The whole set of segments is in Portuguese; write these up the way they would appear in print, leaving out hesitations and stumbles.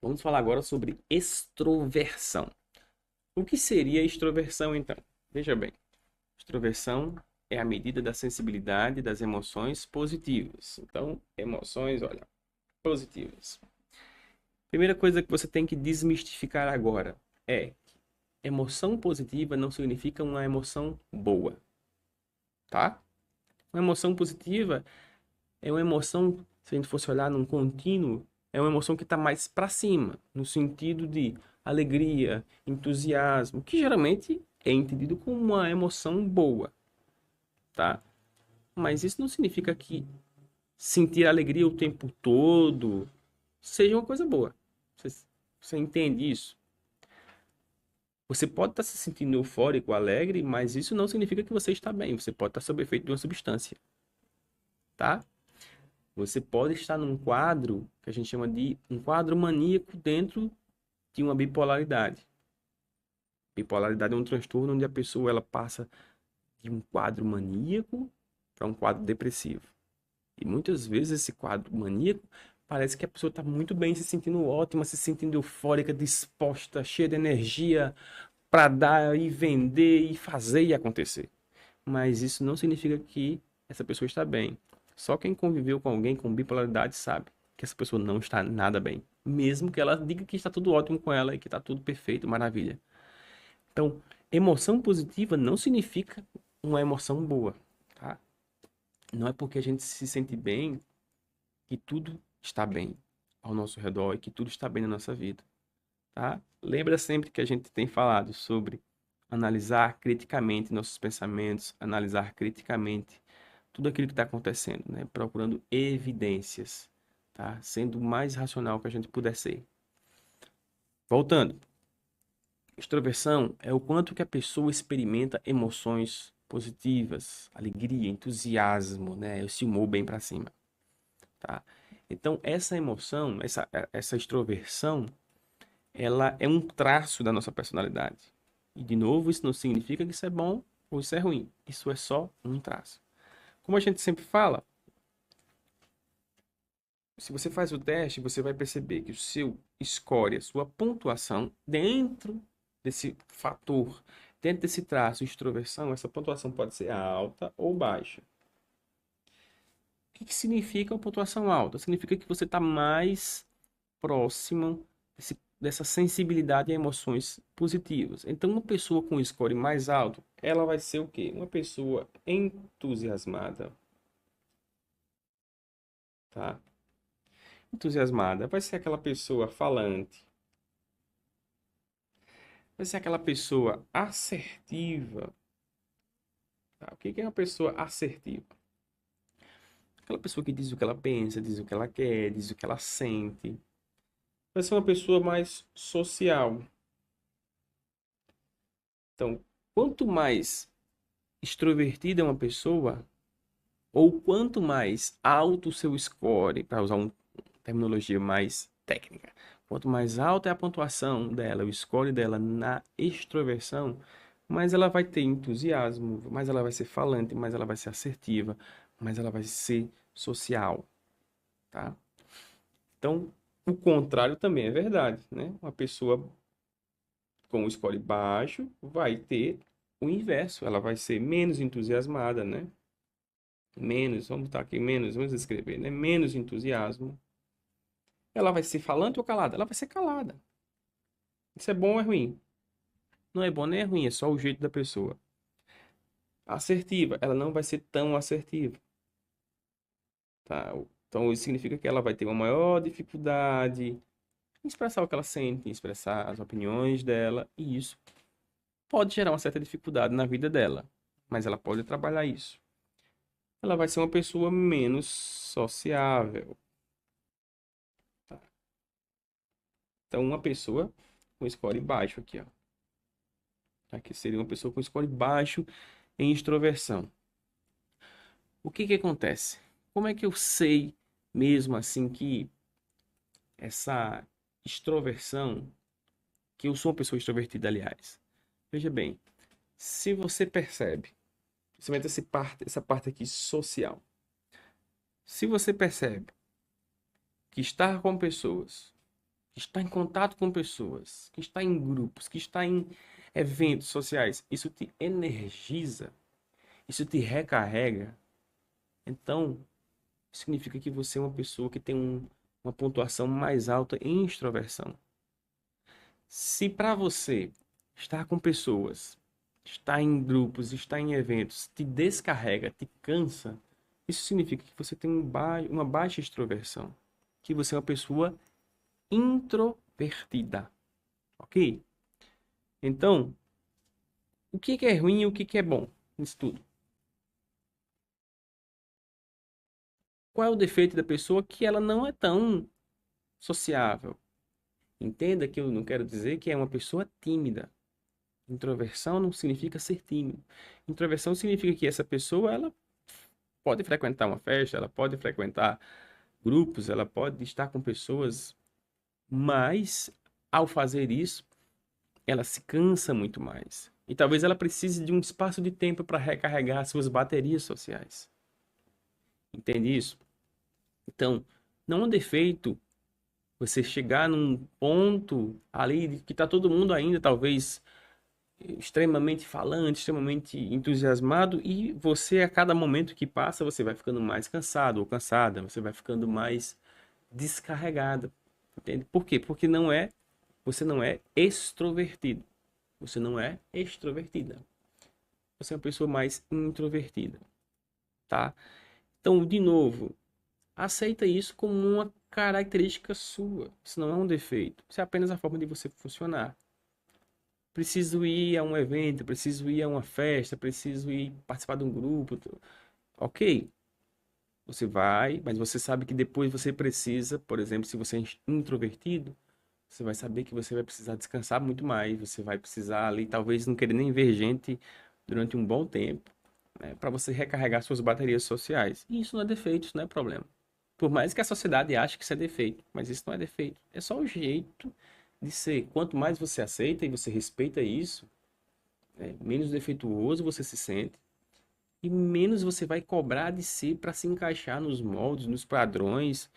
Vamos falar agora sobre extroversão. O que seria extroversão, então? Veja bem, extroversão é a medida da sensibilidade das emoções positivas. Então, emoções, olha, positivas. Primeira coisa que você tem que desmistificar agora é: emoção positiva não significa uma emoção boa, tá? Uma emoção positiva é uma emoção, se a gente fosse olhar num contínuo, é uma emoção que está mais para cima, no sentido de alegria, entusiasmo, que geralmente é entendido como uma emoção boa, tá? Mas isso não significa que sentir alegria o tempo todo seja uma coisa boa. Você entende isso? Você pode estar se sentindo eufórico, alegre, mas isso não significa que você está bem. Você pode estar sob efeito de uma substância, tá? Você pode estar num quadro que a gente chama de um quadro maníaco dentro de uma bipolaridade. Bipolaridade é um transtorno onde a pessoa ela passa de um quadro maníaco para um quadro depressivo. E muitas vezes esse quadro maníaco parece que a pessoa está muito bem, se sentindo ótima, se sentindo eufórica, disposta, cheia de energia para dar e vender e fazer e acontecer. Mas isso não significa que essa pessoa está bem. Só quem conviveu com alguém com bipolaridade sabe que essa pessoa não está nada bem. Mesmo que ela diga que está tudo ótimo com ela e que está tudo perfeito, maravilha. Então, emoção positiva não significa uma emoção boa, tá? Não é porque a gente se sente bem que tudo está bem ao nosso redor e que tudo está bem na nossa vida, tá? Lembra sempre que a gente tem falado sobre analisar criticamente nossos pensamentos, analisar criticamente tudo aquilo que está acontecendo, né? Procurando evidências, tá? Sendo o mais racional que a gente puder ser. Voltando, extroversão é o quanto que a pessoa experimenta emoções positivas, alegria, entusiasmo, né? Esse humor bem para cima, tá? Então, essa emoção, essa extroversão, ela é um traço da nossa personalidade. E, de novo, isso não significa que isso é bom ou isso é ruim. Isso é só um traço. Como a gente sempre fala, se você faz o teste, você vai perceber que o seu score, a sua pontuação, dentro desse fator, dentro desse traço, extroversão, essa pontuação pode ser alta ou baixa. O que significa uma pontuação alta? Significa que você está mais próximo dessa sensibilidade a emoções positivas. Então, uma pessoa com score mais alto, ela vai ser o quê? Uma pessoa entusiasmada, tá? Entusiasmada vai ser aquela pessoa falante, vai ser aquela pessoa assertiva, tá? O que é uma pessoa assertiva? Aquela pessoa que diz o que ela pensa, diz o que ela quer, diz o que ela sente. Vai ser uma pessoa mais social. Então, quanto mais extrovertida é uma pessoa, ou quanto mais alto o seu score, para usar uma terminologia mais técnica, quanto mais alta é a pontuação dela, o score dela na extroversão, mais ela vai ter entusiasmo, mais ela vai ser falante, mais ela vai ser assertiva, mais ela vai ser social, tá? Então, o contrário também é verdade, né? Uma pessoa com o score baixo vai ter o inverso, ela vai ser menos entusiasmada, né? Menos, vamos botar aqui menos, vamos escrever, né? Menos entusiasmo. Ela vai ser falante ou calada? Ela vai ser calada. Isso é bom ou é ruim? Não é bom nem é ruim, é só o jeito da pessoa. Assertiva, ela não vai ser tão assertiva, tá? Então isso significa que ela vai ter uma maior dificuldade em expressar o que ela sente, em expressar as opiniões dela, e isso pode gerar uma certa dificuldade na vida dela, mas ela pode trabalhar isso. Ela vai ser uma pessoa menos sociável, tá? Então uma pessoa com score baixo aqui, ó. Aqui seria uma pessoa com score baixo em extroversão. O que que acontece? Como é que eu sei mesmo assim que essa extroversão, que eu sou uma pessoa extrovertida, aliás? Veja bem, se você percebe, principalmente essa parte aqui social, se você percebe que estar com pessoas que está em contato com pessoas, que está em grupos, que está em eventos sociais, isso te energiza, isso te recarrega. Então, significa que você é uma pessoa que tem uma pontuação mais alta em extroversão. Se para você estar com pessoas, estar em grupos, estar em eventos, te descarrega, te cansa, isso significa que você tem uma baixa extroversão, que você é uma pessoa introvertida, ok? Então, o que que é ruim e o que que é bom nisso tudo? Qual é o defeito da pessoa? Que ela não é tão sociável. Entenda que eu não quero dizer que é uma pessoa tímida. Introversão não significa ser tímido. Introversão significa que essa pessoa, ela pode frequentar uma festa, ela pode frequentar grupos, ela pode estar com pessoas, mas ao fazer isso, ela se cansa muito mais. E talvez ela precise de um espaço de tempo para recarregar suas baterias sociais. Entende isso? Então, não é um defeito você chegar num ponto ali de que está todo mundo ainda, talvez extremamente falante, extremamente entusiasmado, e você, a cada momento que passa, você vai ficando mais cansado ou cansada, você vai ficando mais descarregada. Entende? Por quê? Porque você não é extrovertido. Você não é extrovertida. Você é uma pessoa mais introvertida, tá? Então, de novo, aceita isso como uma característica sua. Isso não é um defeito. Isso é apenas a forma de você funcionar. Preciso ir a um evento, preciso ir a uma festa, preciso ir participar de um grupo. Ok, você vai, mas você sabe que depois você precisa, por exemplo, se você é introvertido, você vai saber que você vai precisar descansar muito mais, você vai precisar ali, talvez não querer nem ver gente durante um bom tempo, né, para você recarregar suas baterias sociais. E isso não é defeito, isso não é problema. Por mais que a sociedade ache que isso é defeito, mas isso não é defeito. É só o jeito de ser. Quanto mais você aceita e você respeita isso, menos defeituoso você se sente e menos você vai cobrar de si para se encaixar nos moldes, nos padrões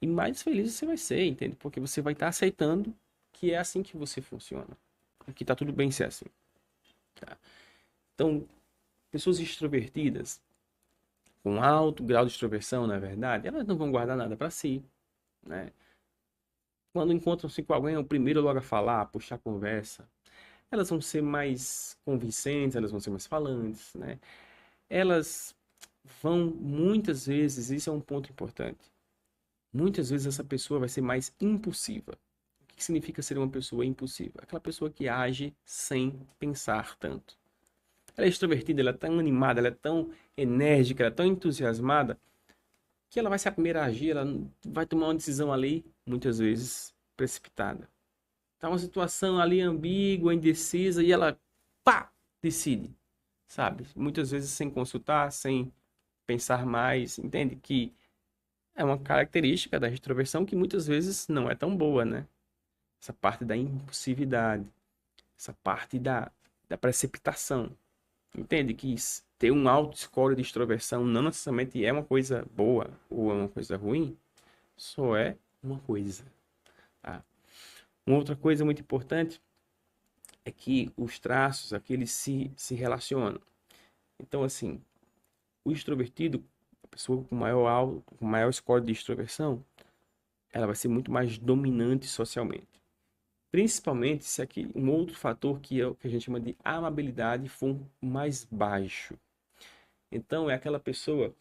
e mais feliz você vai ser, entende? Porque você vai estar aceitando que é assim que você funciona, e que tá tudo bem ser assim, tá? Então, pessoas extrovertidas com alto grau de extroversão, na verdade, elas não vão guardar nada para si, né? Quando encontram-se com alguém, é o primeiro logo a falar, a puxar a conversa. Elas vão ser mais convincentes, elas vão ser mais falantes, né? Elas vão muitas vezes, isso é um ponto importante. Muitas vezes essa pessoa vai ser mais impulsiva. O que significa ser uma pessoa impulsiva? Aquela pessoa que age sem pensar tanto. Ela é extrovertida, ela é tão animada, ela é tão enérgica, ela é tão entusiasmada que ela vai ser a primeira a agir, ela vai tomar uma decisão ali, muitas vezes precipitada. Tá uma situação ali ambígua, indecisa e ela, pá, decide, sabe? Muitas vezes sem consultar, sem pensar mais, entende? Que é uma característica da extroversão que muitas vezes não é tão boa, né? Essa parte da impulsividade, essa parte da precipitação. Entende que ter um alto score de extroversão não necessariamente é uma coisa boa ou é uma coisa ruim, só é uma coisa, tá? Uma outra coisa muito importante é que os traços aqui eles se relacionam. Então, assim, o extrovertido, a pessoa com maior score de extroversão, ela vai ser muito mais dominante socialmente. Principalmente se aqui um outro fator que é o que a gente chama de amabilidade for mais baixo. Então é aquela pessoa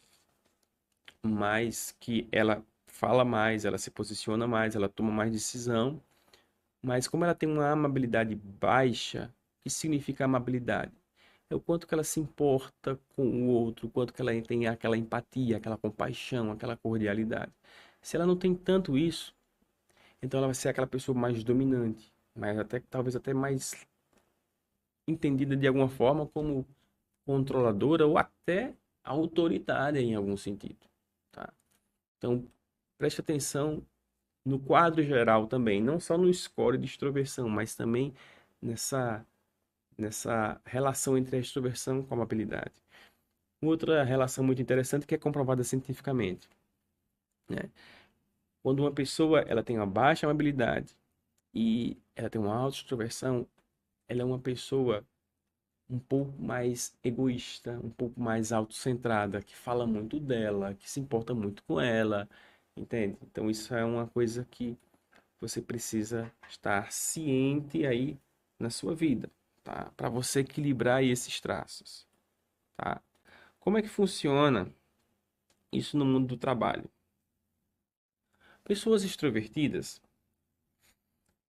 mais que ela fala mais, ela se posiciona mais, ela toma mais decisão, mas como ela tem uma amabilidade baixa, o que significa amabilidade? É o quanto que ela se importa com o outro, o quanto que ela tem aquela empatia, aquela compaixão, aquela cordialidade. Se ela não tem tanto isso, então ela vai ser aquela pessoa mais dominante, mas até talvez até mais entendida de alguma forma como controladora ou até autoritária em algum sentido, tá? Então, preste atenção no quadro geral também, não só no score de extroversão, mas também nessa relação entre a extroversão com a amabilidade. Outra relação muito interessante que é comprovada cientificamente, né? Quando uma pessoa ela tem uma baixa amabilidade e ela tem uma alta extroversão, ela é uma pessoa um pouco mais egoísta, um pouco mais autocentrada, que fala muito dela, que se importa muito com ela, entende? Então isso é uma coisa que você precisa estar ciente aí na sua vida, tá? Para você equilibrar aí esses traços, tá? Como é que funciona isso no mundo do trabalho? Pessoas extrovertidas,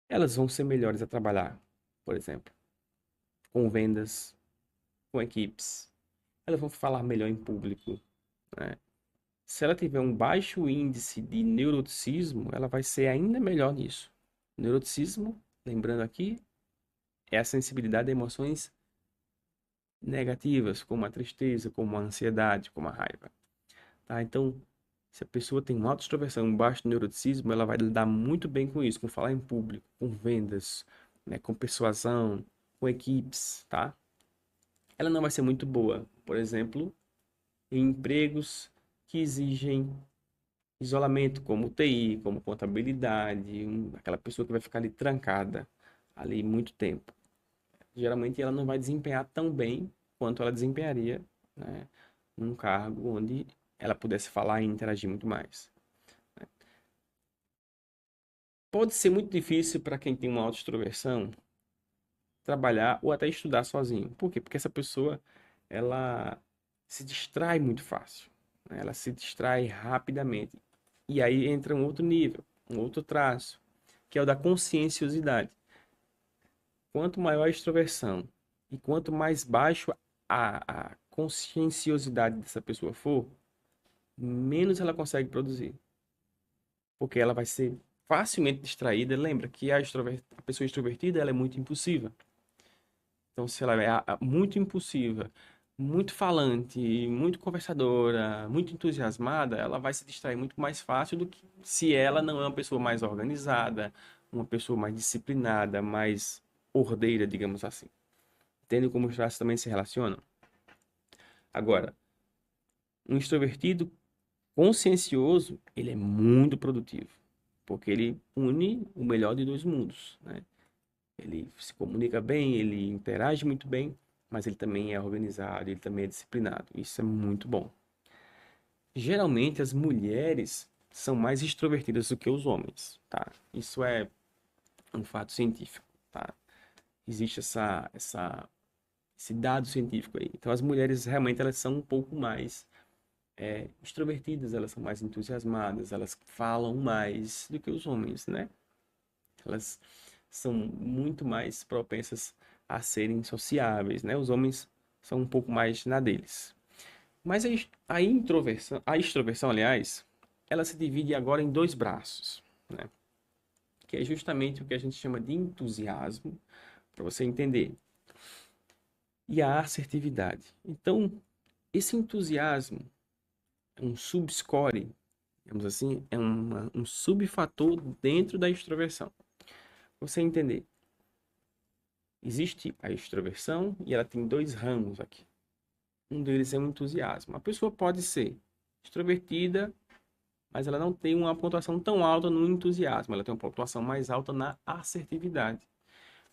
elas vão ser melhores a trabalhar, por exemplo, com vendas, com equipes. Elas vão falar melhor em público, né? Se ela tiver um baixo índice de neuroticismo, ela vai ser ainda melhor nisso. Neuroticismo, lembrando aqui, é a sensibilidade a emoções negativas, como a tristeza, como a ansiedade, como a raiva. Tá? Então, se a pessoa tem uma alta extroversão, um baixo neuroticismo, ela vai lidar muito bem com isso, com falar em público, com vendas, né, com persuasão, com equipes, tá? Ela não vai ser muito boa, por exemplo, em empregos que exigem isolamento, como TI, como contabilidade, aquela pessoa que vai ficar ali trancada ali muito tempo. Geralmente ela não vai desempenhar tão bem quanto ela desempenharia, né, num cargo onde ela pudesse falar e interagir muito mais. Pode ser muito difícil para quem tem uma alta extroversão trabalhar ou até estudar sozinho. Por quê? Porque essa pessoa ela se distrai muito fácil, né? Ela se distrai rapidamente. E aí entra um outro nível, um outro traço, que é o da conscienciosidade. Quanto maior a extroversão e quanto mais baixo a conscienciosidade dessa pessoa for, menos ela consegue produzir. Porque ela vai ser facilmente distraída. Lembra que a pessoa extrovertida ela é muito impulsiva. Então, se ela é muito impulsiva, muito falante, muito conversadora, muito entusiasmada, ela vai se distrair muito mais fácil do que se ela não é uma pessoa mais organizada, uma pessoa mais disciplinada, mais ordeira, digamos assim. Entende como os traços também se relacionam? Agora, um extrovertido consciencioso, ele é muito produtivo, porque ele une o melhor de dois mundos, né? Ele se comunica bem, ele interage muito bem, mas ele também é organizado, ele também é disciplinado. Isso é muito bom. Geralmente as mulheres são mais extrovertidas do que os homens, tá? Isso é um fato científico, tá? Existe esse dado científico aí. Então as mulheres realmente elas são um pouco mais extrovertidas, elas são mais entusiasmadas, elas falam mais do que os homens, né? Elas são muito mais propensas a serem sociáveis, né? Os homens são um pouco mais na deles. Mas a extroversão, aliás, ela se divide agora em dois braços, né? Que é justamente o que a gente chama de entusiasmo, para você entender, e a assertividade. Então, esse entusiasmo é um subscore, digamos assim, é um subfator dentro da extroversão. Pra você entender, existe a extroversão e ela tem dois ramos aqui. Um deles é o entusiasmo. A pessoa pode ser extrovertida, mas ela não tem uma pontuação tão alta no entusiasmo, ela tem uma pontuação mais alta na assertividade.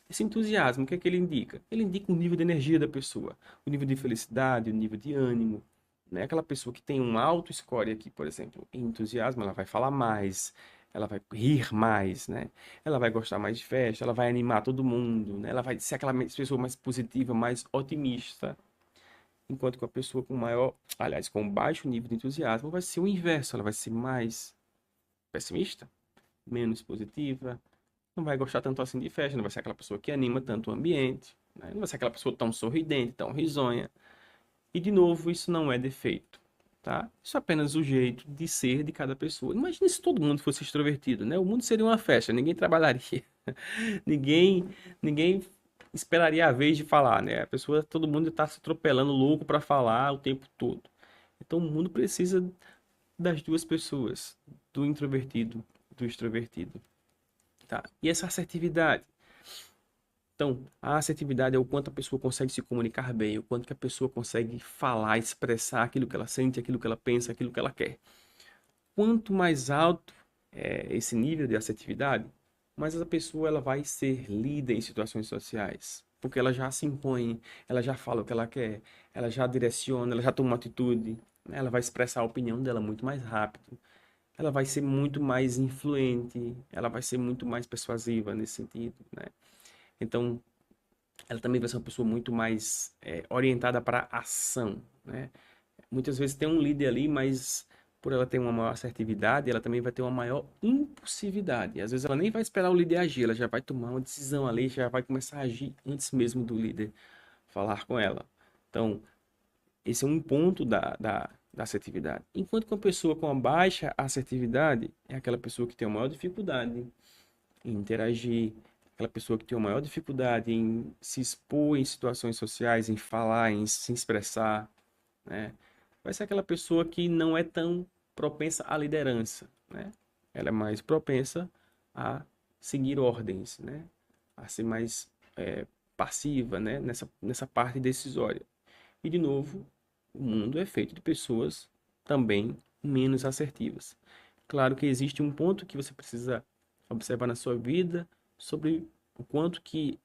Esse entusiasmo, o que é que ele indica? Ele indica o nível de energia da pessoa, o nível de felicidade, o nível de ânimo, né? Aquela pessoa que tem um alto score aqui, por exemplo, em entusiasmo, ela vai falar mais, ela vai rir mais, né? Ela vai gostar mais de festa, ela vai animar todo mundo, né? Ela vai ser aquela pessoa mais positiva, mais otimista. Enquanto que a pessoa com maior, aliás, com baixo nível de entusiasmo, vai ser o inverso, ela vai ser mais pessimista, menos positiva, não vai gostar tanto assim de festa, não vai ser aquela pessoa que anima tanto o ambiente, né? Não vai ser aquela pessoa tão sorridente, tão risonha. E de novo, isso não é defeito, tá? Isso é apenas o jeito de ser de cada pessoa. Imagina se todo mundo fosse extrovertido, né? O mundo seria uma festa, ninguém trabalharia, ninguém, ninguém esperaria a vez de falar, né? A pessoa, todo mundo está se atropelando louco para falar o tempo todo. Então o mundo precisa das duas pessoas, do introvertido, do extrovertido, tá? E essa assertividade. Então, a assertividade é o quanto a pessoa consegue se comunicar bem, o quanto que a pessoa consegue falar, expressar aquilo que ela sente, aquilo que ela pensa, aquilo que ela quer. Quanto mais alto esse nível de assertividade, mais essa pessoa ela vai ser líder em situações sociais, porque ela já se impõe, ela já fala o que ela quer, ela já direciona, ela já toma uma atitude, né? Ela vai expressar a opinião dela muito mais rápido, ela vai ser muito mais influente, ela vai ser muito mais persuasiva nesse sentido, né? Então, ela também vai ser uma pessoa muito mais orientada para a ação, né? Muitas vezes tem um líder ali, mas por ela ter uma maior assertividade, ela também vai ter uma maior impulsividade. Às vezes ela nem vai esperar o líder agir, ela já vai tomar uma decisão ali, já vai começar a agir antes mesmo do líder falar com ela. Então, esse é um ponto da assertividade. Enquanto que uma pessoa com uma baixa assertividade é aquela pessoa que tem uma maior dificuldade em interagir, aquela pessoa que tem uma maior dificuldade em se expor em situações sociais, em falar, em se expressar, né? Vai ser aquela pessoa que não é tão propensa à liderança, né? Ela é mais propensa a seguir ordens, né? A ser mais passiva, né? Nessa parte decisória. E, de novo, o mundo é feito de pessoas também menos assertivas. Claro que existe um ponto que você precisa observar na sua vida sobre o quanto que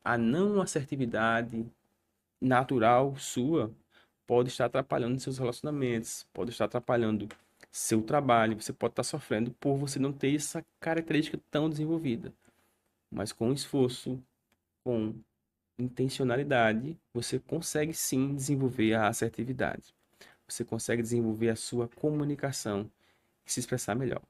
a não assertividade natural sua pode estar atrapalhando seus relacionamentos, pode estar atrapalhando seu trabalho, você pode estar sofrendo por você não ter essa característica tão desenvolvida. Mas com esforço, com intencionalidade, você consegue sim desenvolver a assertividade. Você consegue desenvolver a sua comunicação e se expressar melhor.